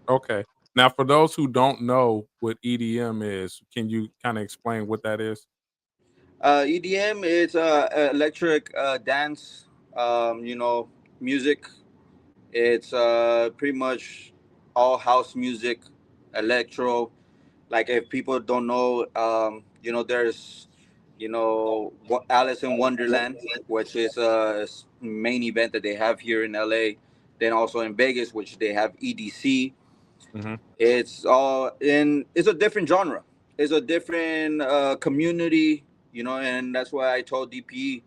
Okay. Now, for those who don't know what EDM is, can you kind of explain what that is? EDM is electric dance, music. It's pretty much all house music, electro. Like if people don't know, there's, Alice in Wonderland, which is a main event that they have here in LA. Then also in Vegas, which they have EDC. Hmm. It's a different genre. It's a different community, and that's why I told DPE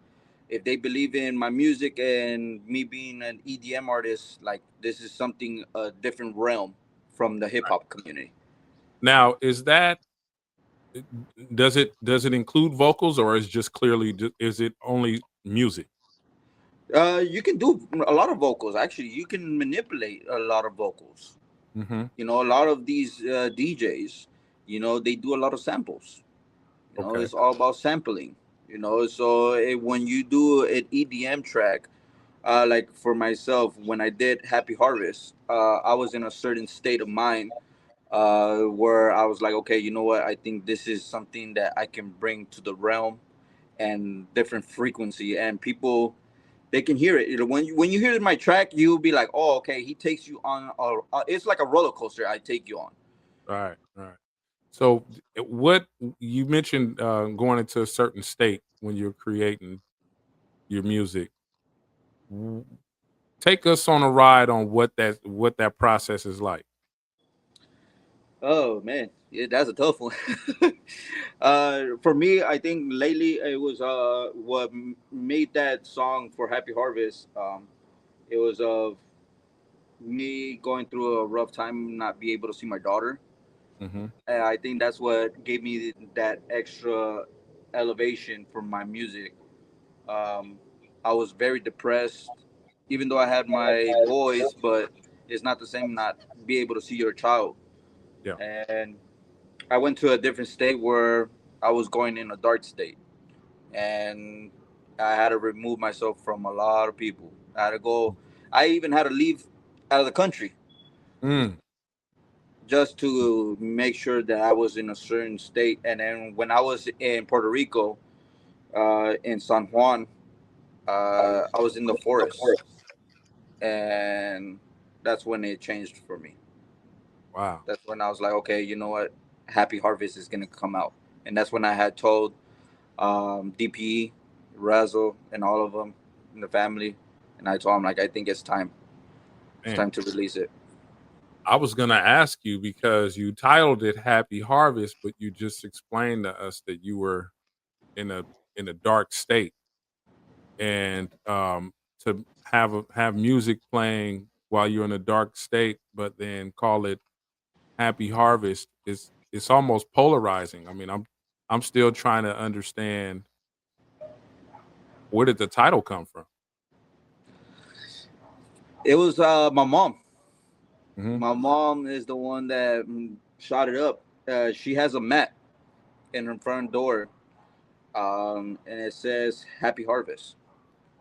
if they believe in my music and me being an EDM artist, like this is something a different realm from the hip hop community. Now, is that it- does it include vocals, or is just clearly is it only music? You can do a lot of vocals. Actually, you can manipulate a lot of vocals. Hmm. A lot of these DJs, they do a lot of samples. Okay. It's all about sampling. So when you do an EDM track, like for myself, when I did Happy Harvest, I was in a certain state of mind where I was like, okay, you know what? I think this is something that I can bring to the realm and different frequency, and people they can hear it. When you hear my track, you'll be like, oh, okay, he takes you on. It's like a roller coaster. I take you on. Right. Right. So, what you mentioned going into a certain state when you're creating your music. W- Take us on a ride on what that process is like. Oh man, yeah, that's a tough one. For me, I think lately it was what made that song for Happy Harvest. It was me going through a rough time, not be able to see my daughter. Hmm. And I think that's what gave me that extra elevation for my music. Um, I was very depressed, even though I had my boys, but it's not the same not be able to see your child. Yeah. And I went to a different state where I was going in a dark state, and I had to remove myself from a lot of people. I had to go. I even had to leave out of the country Mm. just to make sure that I was in a certain state. And then when I was in Puerto Rico, in San Juan, I was in the forest, and that's when it changed for me. Wow. That's when I was like, okay, you know what, Happy Harvest is gonna come out, and that's when I had told DPE, Razzle, and all of them in the family, and I told him like, I think it's time. It's Man, time to release it. I was gonna ask you because you titled it "Happy Harvest," but you just explained to us that you were in a dark state, and to have music playing while you're in a dark state, but then call it "Happy Harvest" is it's almost polarizing. I mean, I'm still trying to understand where did the title come from. It was my mom. Hmm. My mom is the one that shot it up. She has a mat in her front door, and it says "Happy Harvest."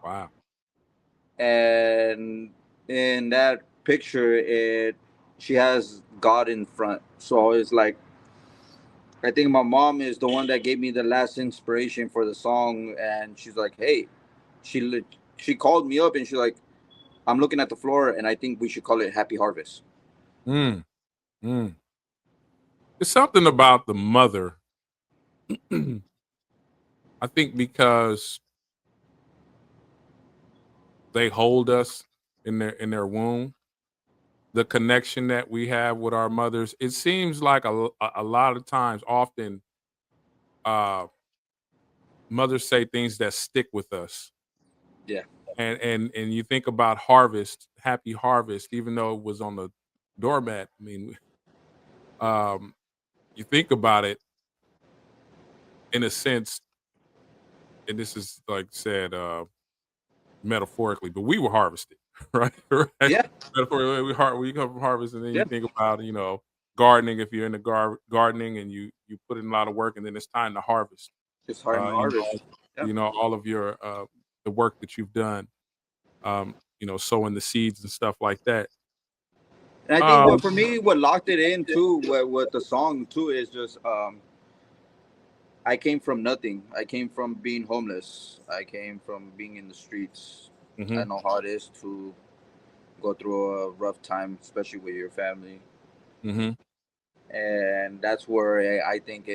Wow. And in that picture, it she has God in front. So it's like I think my mom is the one that gave me the last inspiration for the song, and she's like, "Hey," she called me up and she's like, "I'm looking at the floor, and I think we should call it Happy Harvest." Mm, mm. It's something about the mother. I think because they hold us in their womb, the connection that we have with our mothers. It seems like a lot of times, often, uh, mothers say things that stick with us. Yeah, And you think about harvest, happy harvest, even though it was on the doormat. I mean, um, you think about it in a sense, and this is like said metaphorically, but we were harvested, right? Right. yeah, Metaphorically, we come from harvest, and then you yeah. think about gardening. If you're in the gardening and you put in a lot of work, and then it's time to harvest. It's hard to You harvest. know, Yeah, all of your the work that you've done. Sowing the seeds and stuff like that. And I think Um, what for me, what locked it in too, what the song too is just I came from nothing. I came from being homeless. I came from being in the streets. I mhm, know how it is to go through a rough time, especially with your family. mhm, And that's where I think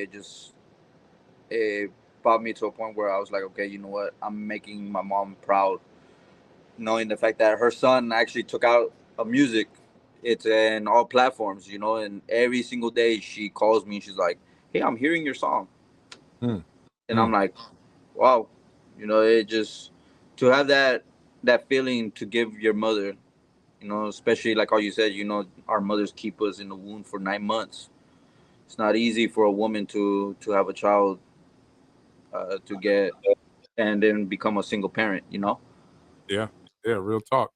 it brought me to a point where I was like, okay, you know what? I'm making my mom proud, knowing the fact that her son actually took out a music. It's in all platforms, you know, and every single day she calls me and she's like, hey, I'm hearing your song. mm, And I'm mm. like, wow, you know, it just to have that feeling to give your mother, you know, especially like how you said, you know, our mothers keep us in the womb for 9 months. It's not easy for a woman to have a child, to get and then become a single parent, you know. Yeah, yeah, real talk.